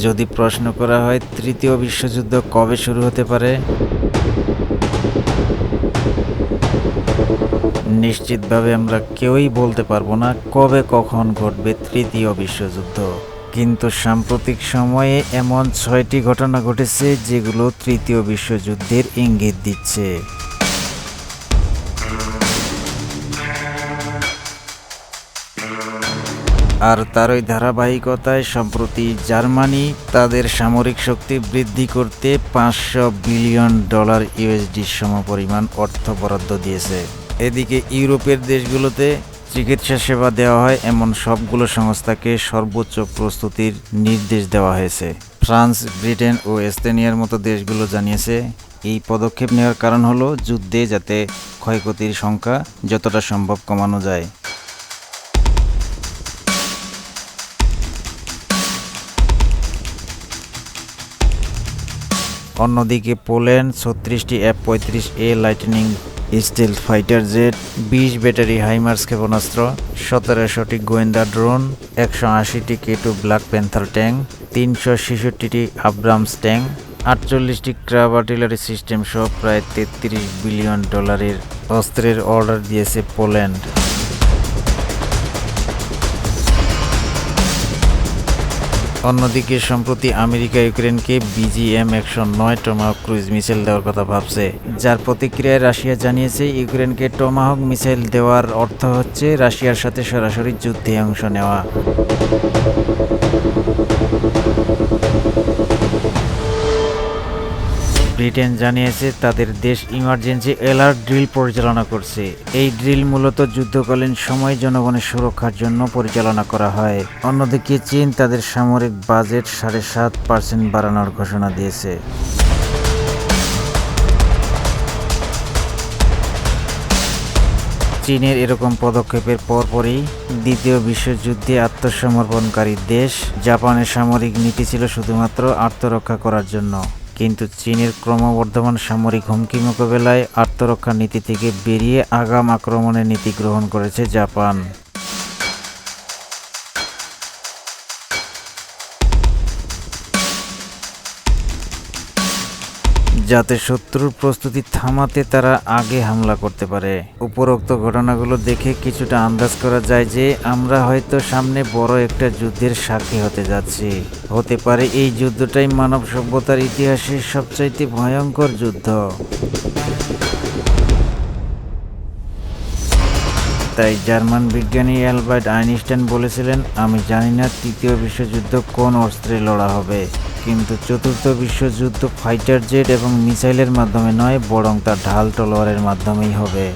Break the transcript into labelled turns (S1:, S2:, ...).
S1: যদি প্রশ্ন করা হয় তৃতীয় বিশ্বযুদ্ধ কবে শুরু হতে পারে, নিশ্চিতভাবে আমরা কেউই বলতে পারবো না কবে কখন ঘটবে তৃতীয় বিশ্বযুদ্ধ। কিন্তু সাম্প্রতিক সময়ে এমন 6টি ঘটনা ঘটেছে যেগুলো তৃতীয় বিশ্বযুদ্ধের ইঙ্গিত দিচ্ছে। আর তারই ধারাবাহিকতায় সম্প্রতি জার্মানি তাদের সামরিক শক্তি বৃদ্ধি করতে $500 বিলিয়ন ইউএসডি সমপরিমাণ অর্থ বরাদ্দ দিয়েছে। এদিকে ইউরোপের দেশগুলোতে চিকিৎসা সেবা দেওয়া হয় এমন সবগুলো সংস্থাকে সর্বোচ্চ প্রস্তুতির নির্দেশ দেওয়া হয়েছে। ফ্রান্স, ব্রিটেন ও এস্তোনিয়ার মতো দেশগুলো জানিয়েছে এই পদক্ষেপ নেওয়ার কারণ হলো যুদ্ধে যাতে ক্ষয়ক্ষতির সংখ্যা যতটা সম্ভব কমানো যায়। অন্যদিকে পোল্যান্ড 36টি F-35A lightning stealth fighter jet, 20 battery HIMARS ক্ষেপণাস্ত্র, 1700টি গোয়েন্দা ড্রোন, 180টি K2 ব্ল্যাক প্যান্থার ট্যাঙ্ক, 366টি আব্রামস ট্যাঙ্ক, 48টি ক্র্যাব আর্টিলারি সিস্টেম সহ প্রায় $33 বিলিয়ন অস্ত্রের অর্ডার দিয়েছে পোল্যান্ড। অন্যদিকে সম্প্রতি আমেরিকা ইউক্রেনকে BGM-109 টমাহক ক্রুজ মিসাইল দেওয়ার কথা ভাবছে, যার প্রতিক্রিয়ায় রাশিয়া জানিয়েছে ইউক্রেনকে টমাহক মিসাইল দেওয়ার অর্থ হচ্ছে রাশিয়ার সাথে সরাসরি যুদ্ধে অংশ নেওয়া। ব্রিটেন জানিয়েছে তাদের দেশ ইমার্জেন্সি অ্যালার্ট ড্রিল পরিচালনা করছে। এই ড্রিল মূলত যুদ্ধকালীন সময় জনগণের সুরক্ষার জন্য পরিচালনা করা হয়। অন্যদিকে চীন তাদের সামরিক বাজেট 7.5% বাড়ানোর ঘোষণা দিয়েছে। চীনের এরকম পদক্ষেপের পরপরই দ্বিতীয় বিশ্বযুদ্ধে আত্মসমর্পণকারী দেশ জাপানের সামরিক নীতি ছিল শুধুমাত্র আত্মরক্ষা করার জন্য। কিন্তু চীনের ক্রমবর্ধমান সামরিক হুমকি মোকাবেলায় আত্মরক্ষা নীতি থেকে বেরিয়ে আগাম আক্রমণের নীতি গ্রহণ করেছে জাপান। যাতে শত্রুর প্রস্তুতি থামাতে তারা আগে হামলা করতে পারে। উপরোক্ত ঘটনাগুলো দেখে কিছুটা আন্দাজ করা যায় যে আমরা হয়তো সামনে বড় একটা যুদ্ধের সাক্ষী হতে যাচ্ছি। হতে পারে এই যুদ্ধটাই মানব সভ্যতার ইতিহাসের সবচাইতে ভয়ঙ্কর যুদ্ধ। তাই জার্মান বিজ্ঞানী অ্যালবার্ট আইনস্টাইন বলেছিলেন, আমি জানি না তৃতীয় বিশ্বযুদ্ধ কোন অস্ত্রে লড়া হবে, কিন্তু চতুর্থ বিশ্বযুদ্ধ ফাইটার জেট এবং মিসাইলের মাধ্যমে নয়, বরং তা ঢাল তলোয়ারের মাধ্যমেই হবে।